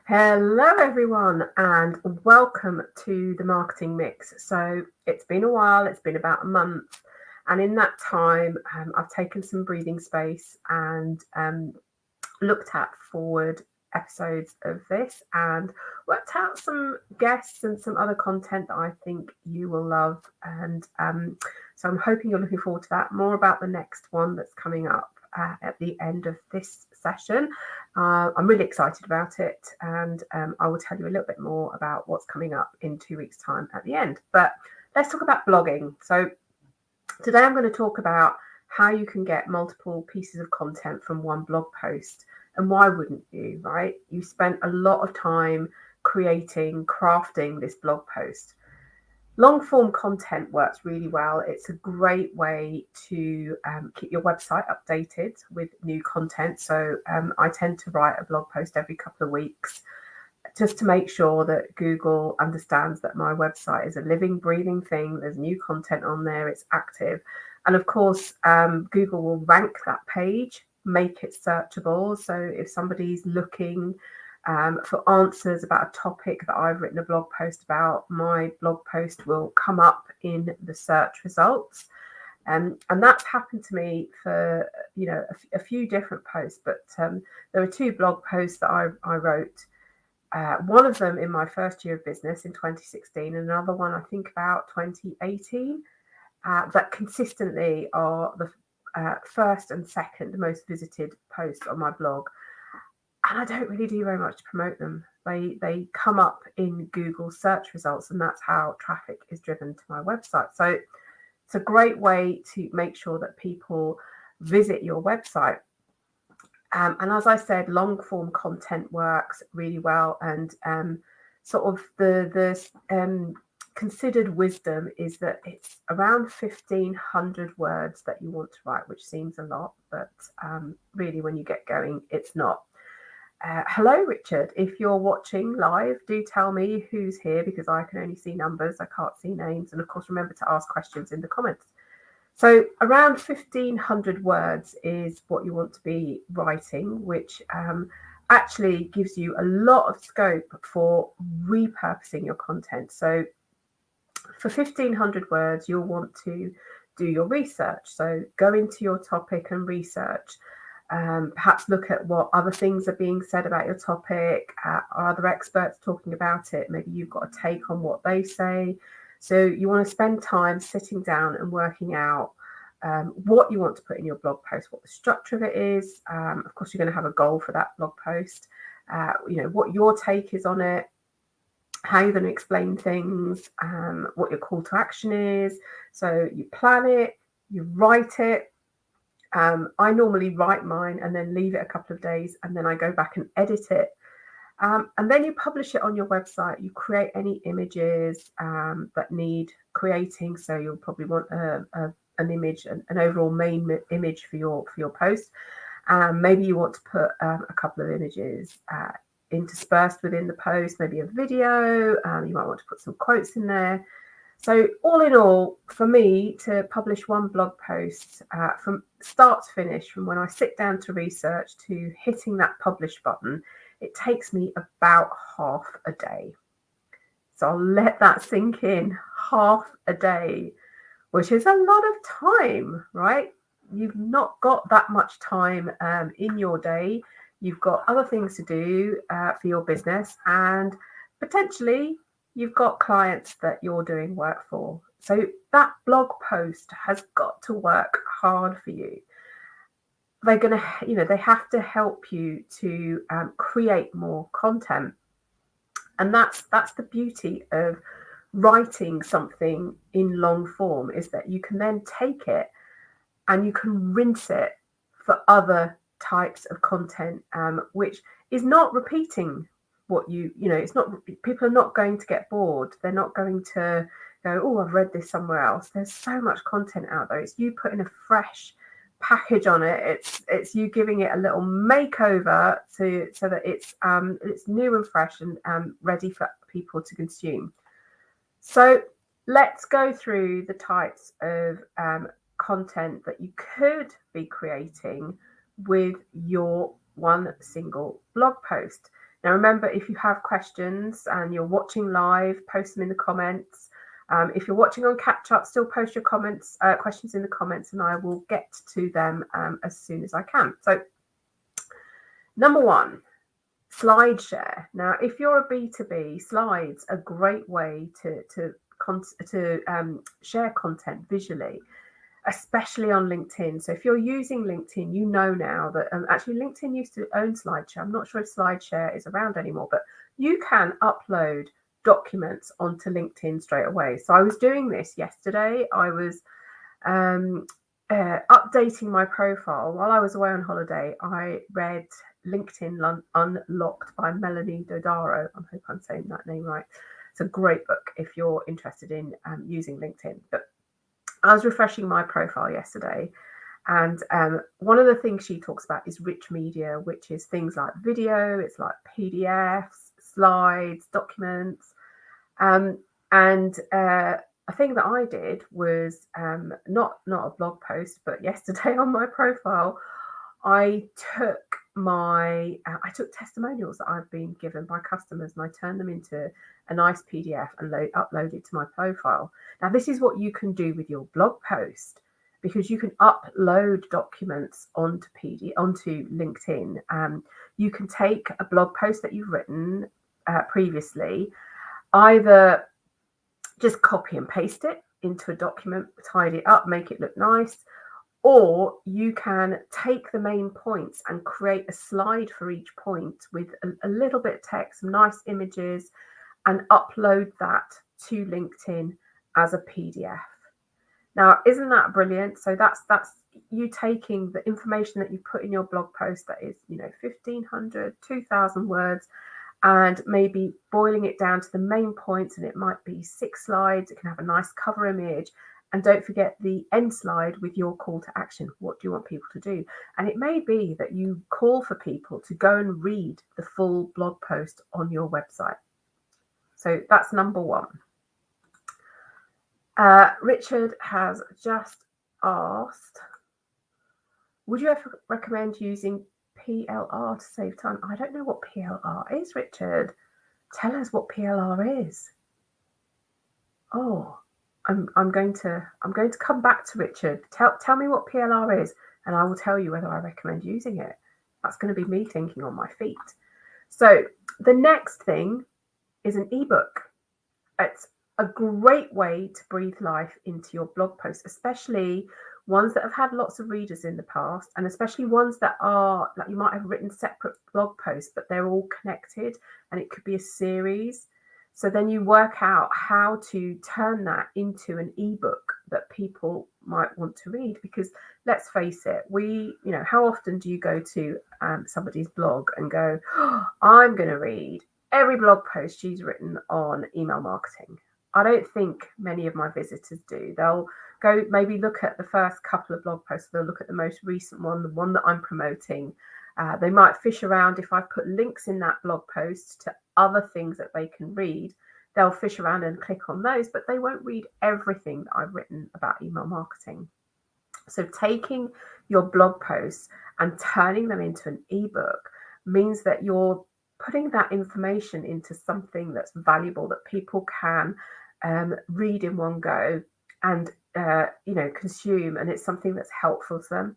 Hello, everyone, and welcome to the Marketing Mix. So it's been a while, it's been about a month, and in that time, I've taken some breathing space and looked at forward episodes of this and worked out some guests and some other content that I think you will love. And so I'm hoping you're looking forward to that. More about the next one that's coming up at the end of this session. I'm really excited about it, and I will tell you a little bit more about what's coming up in 2 weeks' time at the end. But let's talk about blogging. So today I'm going to talk about how you can get multiple pieces of content from one blog post. And why wouldn't you, right? You spent a lot of time crafting this blog post. Long form content works really well. It's a great way to keep your website updated with new content. So I tend to write a blog post every couple of weeks just to make sure that Google understands that my website is a living, breathing thing. There's new content on there, it's active. And of course, Google will rank that page, make it searchable. So if somebody's looking for answers about a topic that I've written a blog post about, my blog post will come up in the search results. And that's happened to me for a few different posts, but there were two blog posts that I wrote. One of them in my first year of business in 2016, and another one I think about 2018, that consistently are the first and second most visited posts on my blog. And I don't really do very much to promote them. They come up in Google search results, and that's how traffic is driven to my website. So it's a great way to make sure that people visit your website. And as I said, long form content works really well. And sort of the considered wisdom is that it's around 1,500 words that you want to write, which seems a lot, but really when you get going, it's not. Hello, Richard. If you're watching live, do tell me who's here, because I can only see numbers. I can't see names. And of course, remember to ask questions in the comments. So around 1,500 words is what you want to be writing, which actually gives you a lot of scope for repurposing your content. So for 1,500 words, you'll want to do your research. So go into your topic and research. Perhaps look at what other things are being said about your topic. Are other experts talking about it? Maybe you've got a take on what they say. So you want to spend time sitting down and working out what you want to put in your blog post, what the structure of it is. Of course, you're going to have a goal for that blog post. What your take is on it, how you're going to explain things, what your call to action is. So you plan it, you write it. I normally write mine and then leave it a couple of days, and then I go back and edit it. And then you publish it on your website. You create any images that need creating. So you'll probably want an image, an overall main image for your post. Maybe you want to put a couple of images interspersed within the post, maybe a video. You might want to put some quotes in there. So all in all, for me to publish one blog post from start to finish, from when I sit down to research to hitting that publish button, it takes me about half a day. So I'll let that sink in. Half a day, which is a lot of time, right? You've not got that much time in your day. You've got other things to do for your business, and potentially you've got clients that you're doing work for. So that blog post has got to work hard for you. They're going to, they have to help you to create more content. And that's the beauty of writing something in long form, is that you can then take it and you can rinse it for other types of content, which is not repeating what it's not, people are not going to get bored. They're not going to go, oh, I've read this somewhere else. There's so much content out there. It's you putting a fresh package on it. It's you giving it a little makeover so that it's new and fresh and ready for people to consume. So let's go through the types of content that you could be creating with your one single blog post. Now, remember, if you have questions and you're watching live, post them in the comments. If you're watching on catch up, still post your questions in the comments, and I will get to them as soon as I can. So, number one, slide share. Now, if you're a B2B, slides are a great way to share content visually, especially on LinkedIn. So if you're using LinkedIn, you know now that actually LinkedIn used to own SlideShare. I'm not sure if SlideShare is around anymore, but you can upload documents onto LinkedIn straight away. So I was doing this yesterday. I was updating my profile while I was away on holiday. I read LinkedIn Unlocked by Melanie Dodaro. I hope I'm saying that name right. It's a great book if you're interested in using LinkedIn. But I was refreshing my profile yesterday, and one of the things she talks about is rich media, which is things like video, it's like PDFs, slides, documents. And a thing that I did was not a blog post, but yesterday on my profile, I took testimonials that I've been given by customers, and I turned them into a nice PDF and uploaded to my profile. Now, this is what you can do with your blog post, because you can upload documents onto LinkedIn. You can take a blog post that you've written previously, either just copy and paste it into a document, tidy it up, make it look nice, or you can take the main points and create a slide for each point with a little bit of text, some nice images, and upload that to LinkedIn as a PDF. Now, isn't that brilliant? So that's you taking the information that you put in your blog post that is, 1,500, 2,000 words, and maybe boiling it down to the main points, and it might be 6 slides. It can have a nice cover image. And don't forget the end slide with your call to action. What do you want people to do? And it may be that you call for people to go and read the full blog post on your website. So that's number one. Richard has just asked, would you ever recommend using PLR to save time? I don't know what PLR is, Richard. Tell us what PLR is. Oh, I'm going to come back to Richard. Tell me what PLR is, and I will tell you whether I recommend using it. That's going to be me thinking on my feet. So the next thing is an ebook. It's a great way to breathe life into your blog posts, especially ones that have had lots of readers in the past, and especially ones that are like you might have written separate blog posts, but they're all connected, and it could be a series. So then you work out how to turn that into an ebook that people might want to read, because let's face it, how often do you go to somebody's blog and go, oh, I'm going to read every blog post she's written on email marketing? I don't think many of my visitors do. They'll go maybe look at the first couple of blog posts. They'll look at the most recent one, the one that I'm promoting. They might fish around. If I put links in that blog post to other things that they can read, they'll fish around and click on those, but they won't read everything that I've written about email marketing. So taking your blog posts and turning them into an ebook means that you're putting that information into something that's valuable, that people can read in one go and consume, and it's something that's helpful to them.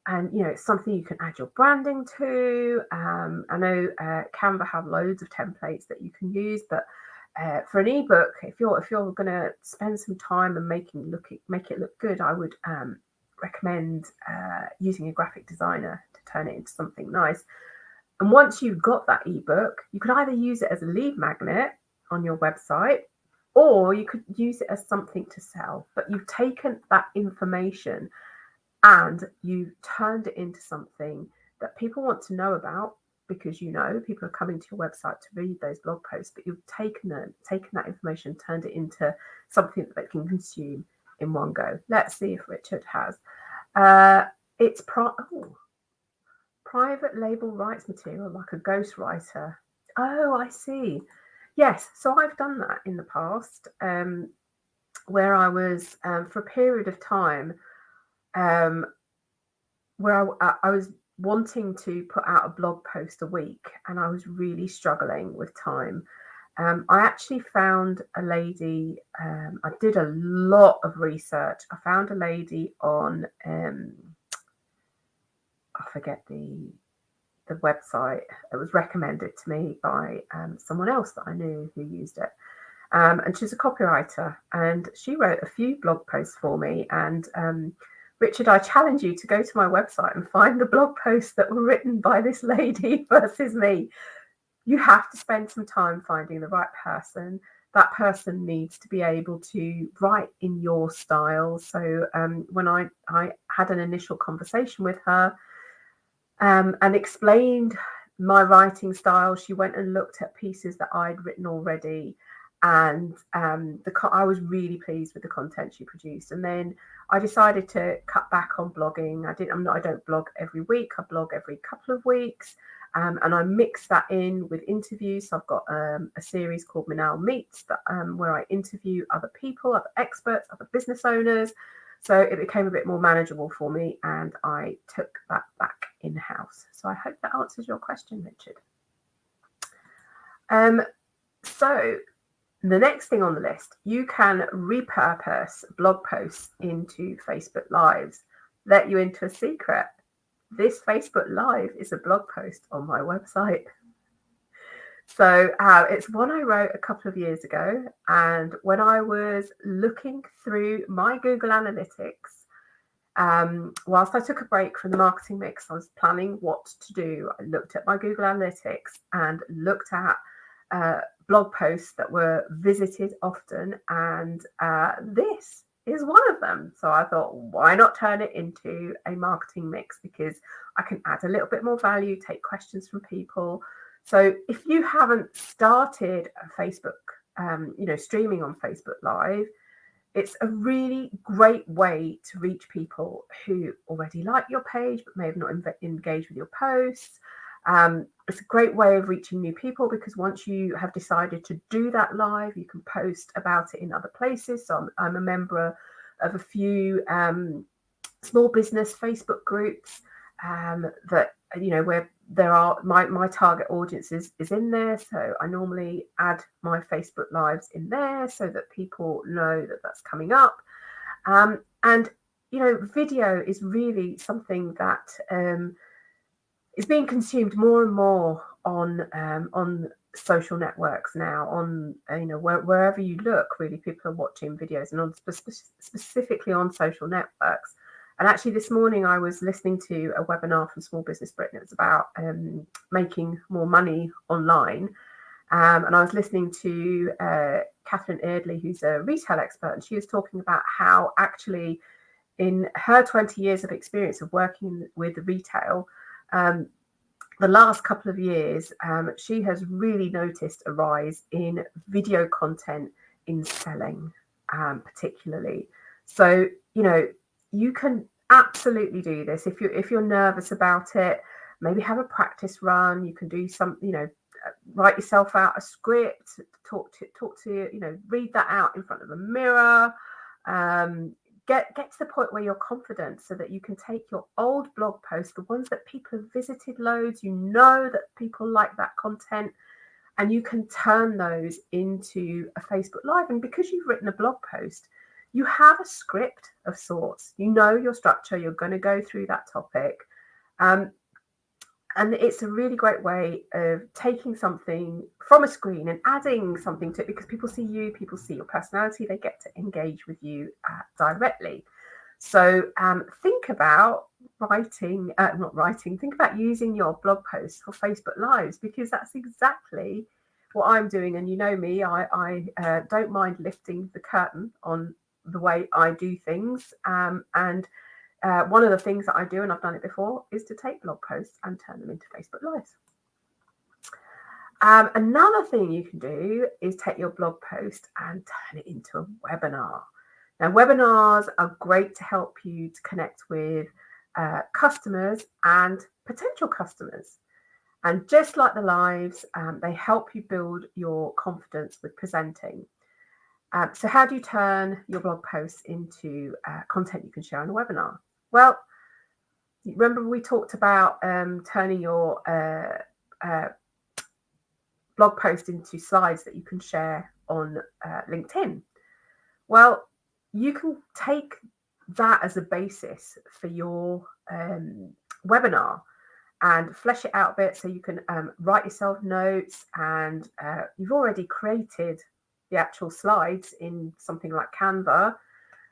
And it's something you can add your branding to. I know Canva have loads of templates that you can use, but for an ebook, if you're going to spend some time and make it look good, I would recommend using a graphic designer to turn it into something nice. And once you've got that ebook, you can either use it as a lead magnet on your website, or you could use it as something to sell. But you've taken that information and you turned it into something that people want to know about, because people are coming to your website to read those blog posts, but you've taken that information, turned it into something that they can consume in one go. Let's see if Richard has. It's private label rights material, like a ghostwriter. Oh, I see. Yes, so I've done that in the past, where I was for a period of time, where I was wanting to put out a blog post a week, and I was really struggling with time. I actually found a lady. I did a lot of research. I found a lady on I forget the website. It was recommended to me by someone else that I knew who used it. And she's a copywriter, and she wrote a few blog posts for me. And Richard, I challenge you to go to my website and find the blog posts that were written by this lady versus me. You have to spend some time finding the right person. That person needs to be able to write in your style. So when I had an initial conversation with her and explained my writing style, she went and looked at pieces that I'd written already. And I was really pleased with the content she produced. And then I decided to cut back on blogging. I don't blog every week. I blog every couple of weeks. And I mix that in with interviews. So I've got a series called Manal Meets where I interview other people, other experts, other business owners. So it became a bit more manageable for me, and I took that back in-house. So I hope that answers your question, Richard. So the next thing on the list, you can repurpose blog posts into Facebook Lives. Let you into a secret. This Facebook Live is a blog post on my website. So it's one I wrote a couple of years ago. And when I was looking through my Google Analytics, whilst I took a break from the marketing mix, I was planning what to do. I looked at my Google Analytics and looked at blog posts that were visited often. And this is one of them. So I thought, why not turn it into a marketing mix? Because I can add a little bit more value, take questions from people. So if you haven't started Facebook, streaming on Facebook Live, it's a really great way to reach people who already like your page, but may have not engaged with your posts. It's a great way of reaching new people, because once you have decided to do that live, you can post about it in other places. So I'm a member of a few small business Facebook groups that, where there are my target audience is in there. So I normally add my Facebook Lives in there so that people know that that's coming up. And video is really something that is being consumed more and more on social networks now. On wherever you look, really, people are watching videos, and on specifically on social networks. And actually, this morning I was listening to a webinar from Small Business Britain. It was about making more money online, and I was listening to Catherine Eardley, who's a retail expert, and she was talking about how actually, in her 20 years of experience of working with retail, the last couple of years, she has really noticed a rise in video content in selling, particularly. So, you can absolutely do this. If you're nervous about it, maybe have a practice run. You can do some, write yourself out a script, talk to read that out in front of a mirror. Get to the point where you're confident, so that you can take your old blog posts, the ones that people have visited loads, that people like that content, and you can turn those into a Facebook Live. And because you've written a blog post, you have a script of sorts. Your structure. You're going to go through that topic. And it's a really great way of taking something from a screen and adding something to it, because people see you, people see your personality, they get to engage with you directly. So think about think about using your blog posts for Facebook Lives, because that's exactly what I'm doing. And me, I don't mind lifting the curtain on the way I do things. One of the things that I do, and I've done it before, is to take blog posts and turn them into Facebook Lives. Another thing you can do is take your blog post and turn it into a webinar. Now, webinars are great to help you to connect with customers and potential customers. And just like the lives, they help you build your confidence with presenting. So how do you turn your blog posts into content you can share on a webinar? Well, remember we talked about turning your blog post into slides that you can share on LinkedIn. Well, you can take that as a basis for your webinar and flesh it out a bit, so you can write yourself notes, and you've already created the actual slides in something like Canva.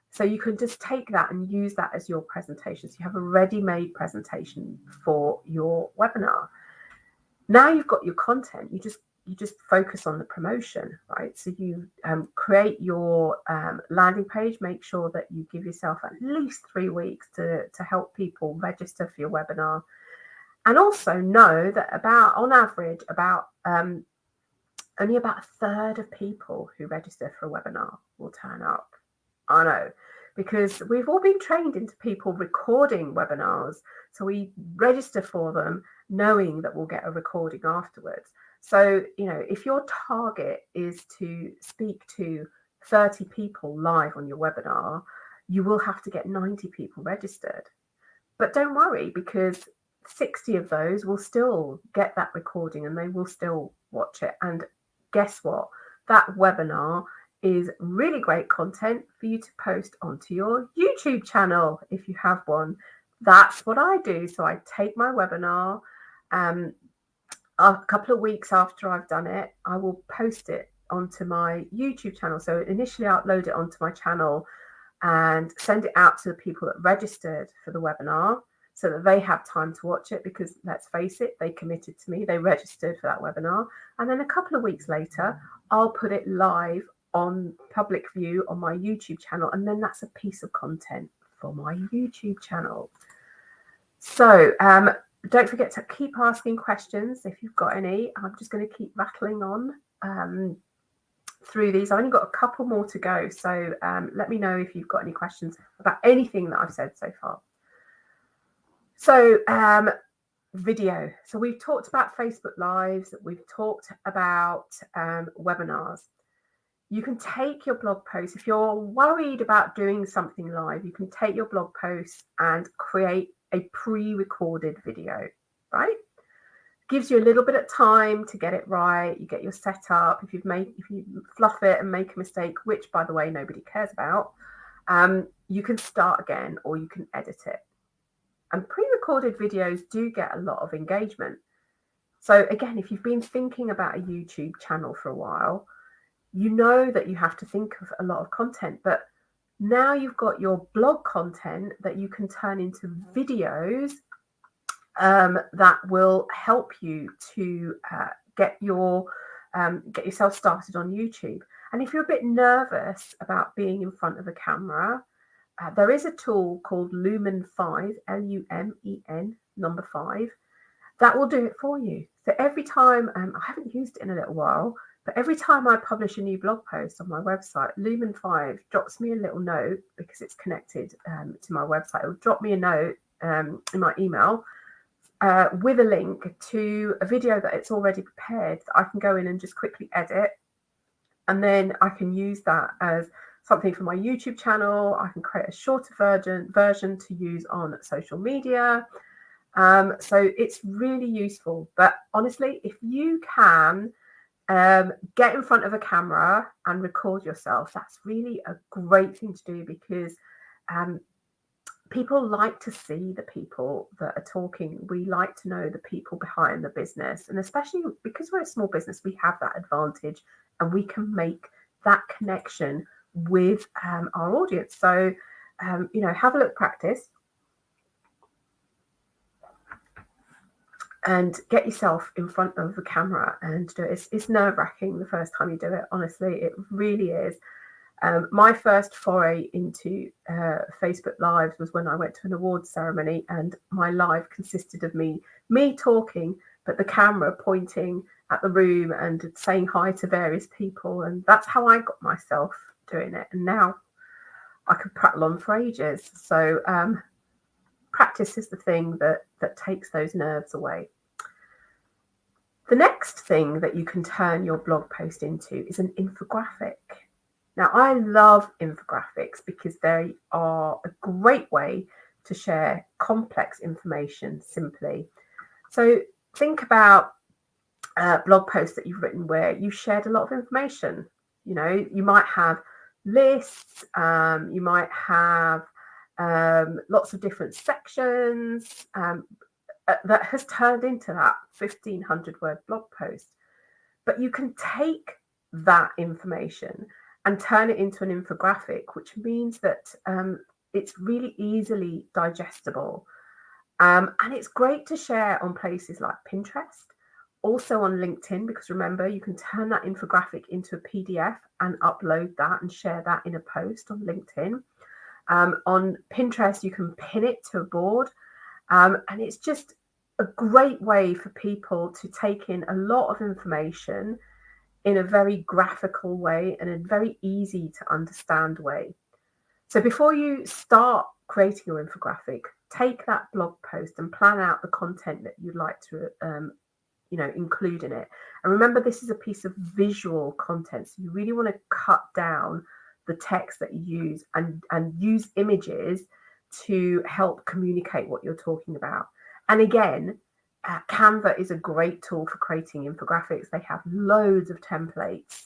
So you can just take that and use that as your presentation. So you have a ready-made presentation for your webinar. Now you've got your content, you just focus on the promotion, right? So you create your landing page, make sure that you give yourself at least 3 weeks to help people register for your webinar. And also know that on average, only about a third of people who register for a webinar will turn up. I know, because we've all been trained into people recording webinars. So we register for them knowing that we'll get a recording afterwards. So, if your target is to speak to 30 people live on your webinar, you will have to get 90 people registered. But don't worry, because 60 of those will still get that recording and they will still watch it. And guess what? That webinar is really great content for you to post onto your YouTube channel if you have one. That's what I do. So I take my webinar, a couple of weeks after I've done it, I will post it onto my YouTube channel. So initially I upload it onto my channel and send it out to the people that registered for the webinar so that they have time to watch it, because let's face it, they committed to me, they registered for that webinar. And then a couple of weeks later, I'll put it live on public view on my YouTube channel. And then that's a piece of content for my YouTube channel. So don't forget to keep asking questions if you've got any. I'm just going to keep rattling on through these. I've only got a couple more to go. So let me know if you've got any questions about anything that I've said so far. So video. So we've talked about Facebook Lives. We've talked about webinars. You can take your blog post. If you're worried about doing something live, you can take your blog post and create a pre-recorded video, right? Gives you a little bit of time to get it right. You get your setup. If you fluff it and make a mistake, which by the way nobody cares about, you can start again or you can edit it. And pre-recorded videos do get a lot of engagement. So again, if you've been thinking about a YouTube channel for a while, you know that you have to think of a lot of content, but now you've got your blog content that you can turn into videos that will help you to get yourself started on YouTube. And if you're a bit nervous about being in front of a camera, there is a tool called Lumen 5, Lumen, number 5, that will do it for you. So every time, I haven't used it in a little while, but every time I publish a new blog post on my website, Lumen 5 drops me a little note, because it's connected to my website. It'll drop me a note in my email with a link to a video that it's already prepared that I can go in and just quickly edit. And then I can use that as something for my YouTube channel. I can create a shorter version to use on social media. So it's really useful. But honestly, if you can get in front of a camera and record yourself, that's really a great thing to do, because people like to see the people that are talking. We like to know the people behind the business. And especially because we're a small business, we have that advantage and we can make that connection with our audience. So, have a look, practice, and get yourself in front of the camera and do it. It's nerve-wracking the first time you do it. Honestly, it really is. My first foray into Facebook Lives was when I went to an awards ceremony, and my live consisted of me talking, but the camera pointing at the room and saying hi to various people. And that's how I got myself doing it. And now I could prattle on for ages. So practice is the thing that takes those nerves away. The next thing that you can turn your blog post into is an infographic. Now, I love infographics because they are a great way to share complex information simply. So think about blog posts that you've written where you shared a lot of information. You know, you might have lists, you might have lots of different sections that has turned into that 1,500 word blog post. But you can take that information and turn it into an infographic, which means that it's really easily digestible. And it's great to share on places like Pinterest, also on LinkedIn, because remember, you can turn that infographic into a PDF and upload that and share that in a post on LinkedIn. On Pinterest, you can pin it to a board. And it's just a great way for people to take in a lot of information in a very graphical way and a very easy to understand way. So before you start creating your infographic, take that blog post and plan out the content that you'd like to include in it. And remember, this is a piece of visual content, so you really want to cut down the text that you use and use images to help communicate what you're talking about. And again, Canva is a great tool for creating infographics. They have loads of templates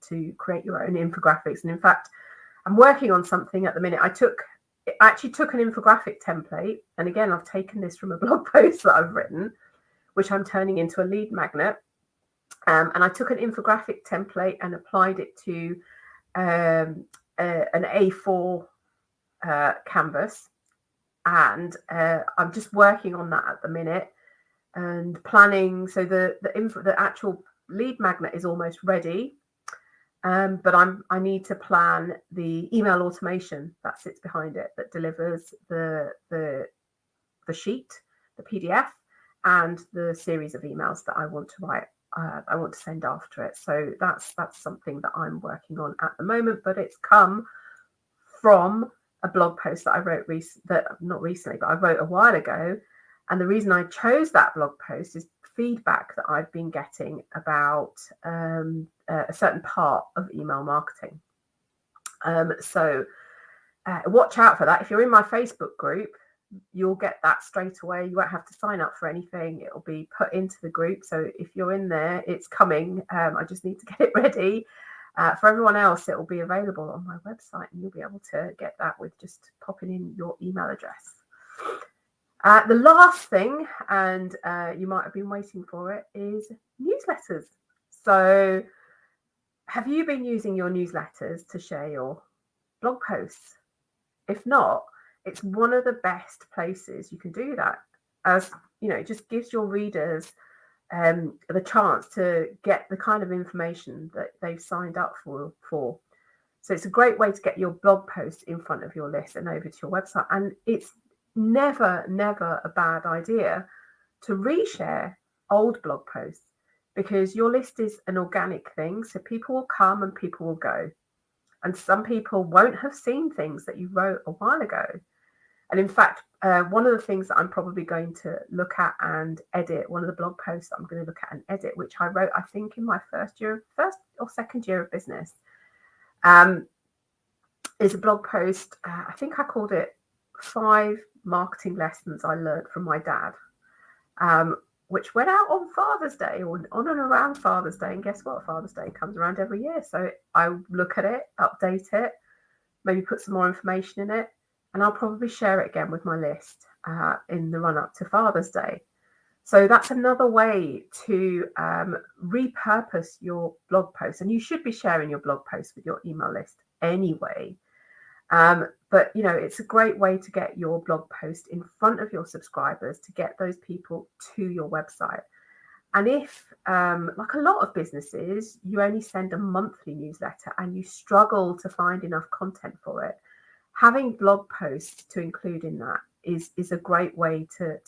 to create your own infographics. And in fact, I'm working on something at the minute. I actually took an infographic template. And again, I've taken this from a blog post that I've written, which I'm turning into a lead magnet. And I took an infographic template and applied it to an A4 canvas. And I'm just working on that at the minute and planning. So the actual lead magnet is almost ready. But I need to plan the email automation that sits behind it, that delivers the sheet, the PDF, and the series of emails that I want to write. I want to send after it. So that's something that I'm working on at the moment. But it's come from a blog post that I wrote not recently, but I wrote a while ago. And the reason I chose that blog post is feedback that I've been getting about a certain part of email marketing. So watch out for that. If you're in my Facebook group, you'll get that straight away. You won't have to sign up for anything. It'll be put into the group. So if you're in there, it's coming. I just need to get it ready. For everyone else, it will be available on my website, and you'll be able to get that with just popping in your email address. The last thing, and you might have been waiting for it, is newsletters. So have you been using your newsletters to share your blog posts? If not, it's one of the best places you can do that, as you know, it just gives your readers the chance to get the kind of information that they've signed up for. So it's a great way to get your blog post in front of your list and over to your website. And it's never a bad idea to reshare old blog posts, because your list is an organic thing. So people will come and people will go. And some people won't have seen things that you wrote a while ago. And in fact, one of the things that I'm probably going to look at and edit, one of the blog posts that I'm going to look at and edit, which I wrote, I think, in my first or second year of business, is a blog post. I think I called it 5 marketing lessons I learned from my dad, which went out on Father's Day, or on and around Father's Day. And guess what? Father's Day comes around every year. So I look at it, update it, maybe put some more information in it, and I'll probably share it again with my list in the run up to Father's Day. So that's another way to repurpose your blog post. And you should be sharing your blog post with your email list anyway. But, you know, it's a great way to get your blog post in front of your subscribers, to get those people to your website. And if, like a lot of businesses, you only send a monthly newsletter and you struggle to find enough content for it, having blog posts to include in that is a great way to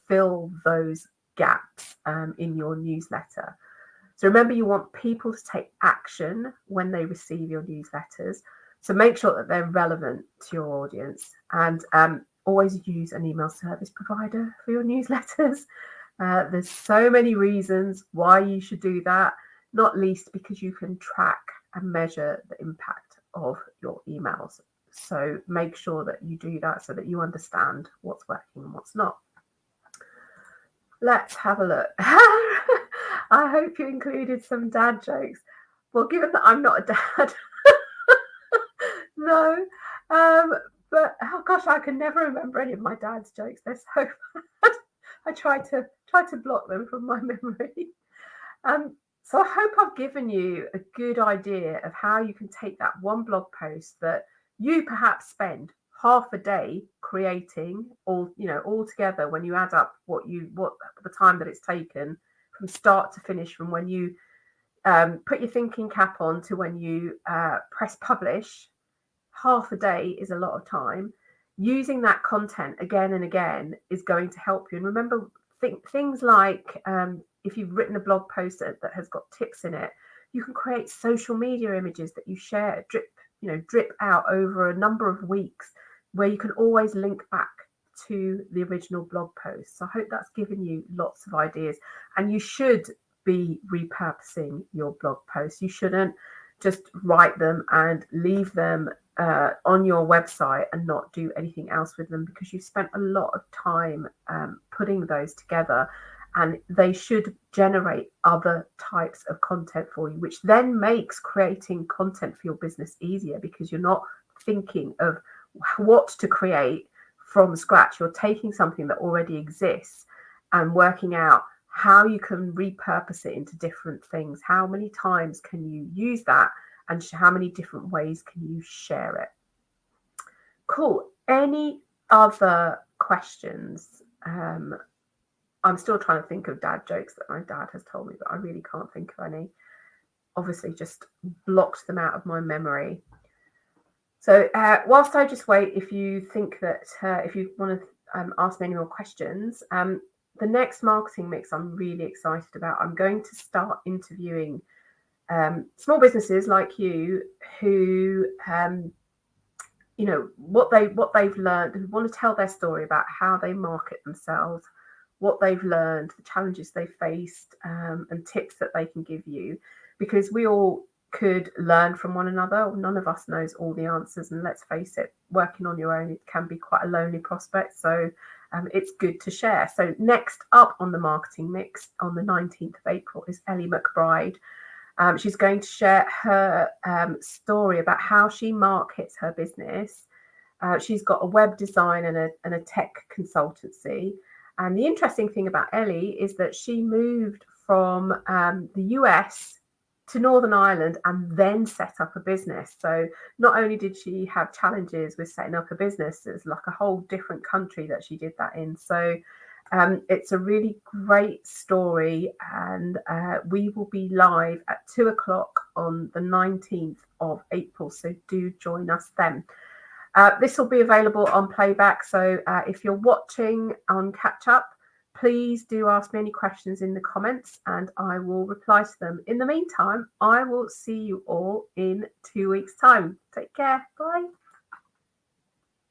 fill those gaps in your newsletter. So remember, you want people to take action when they receive your newsletters. So make sure that they're relevant to your audience, and always use an email service provider for your newsletters. There's so many reasons why you should do that, not least because you can track and measure the impact of your emails. So make sure that you do that so that you understand what's working and what's not. Let's have a look. I hope you included some dad jokes. Well, given that I'm not a dad, no. But oh gosh, I can never remember any of my dad's jokes. They're so bad. I try to block them from my memory. So I hope I've given you a good idea of how you can take that one blog post that you perhaps spend half a day creating, all together, when you add up what the time that it's taken from start to finish, from when you put your thinking cap on to when you press publish. Half a day is a lot of time. Using that content again and again is going to help you. And remember, things like if you've written a blog post that has got tips in it, you can create social media images that you share, drip out over a number of weeks, where you can always link back to the original blog post. So I hope that's given you lots of ideas. And you should be repurposing your blog posts. You shouldn't just write them and leave them on your website and not do anything else with them, because you've spent a lot of time putting those together, and they should generate other types of content for you, which then makes creating content for your business easier, because you're not thinking of what to create from scratch. You're taking something that already exists and working out how you can repurpose it into different things. How many times can you use that, and how many different ways can you share it? Cool. Any other questions? I'm still trying to think of dad jokes that my dad has told me, but I really can't think of any. Obviously, just blocked them out of my memory. So whilst I just wait, if you think that, if you want to ask me any more questions, the next marketing mix I'm really excited about. I'm going to start interviewing small businesses like you who, what they've learned, who want to tell their story about how they market themselves, what they've learned, the challenges they faced, and tips that they can give you, because we all could learn from one another. None of us knows all the answers, and let's face it, working on your own, it can be quite a lonely prospect. So it's good to share. So next up on the marketing mix on the 19th of April is Ellie McBride. She's going to share her story about how she markets her business. She's got a web design and a tech consultancy. And the interesting thing about Ellie is that she moved from the US to Northern Ireland and then set up a business. So not only did she have challenges with setting up a business, it's like a whole different country that she did that in. So it's a really great story, and we will be live at 2:00 on the 19th of April. So do join us then. This will be available on playback. So if you're watching on catch up, please do ask me any questions in the comments and I will reply to them. In the meantime, I will see you all in 2 weeks' time. Take care. Bye.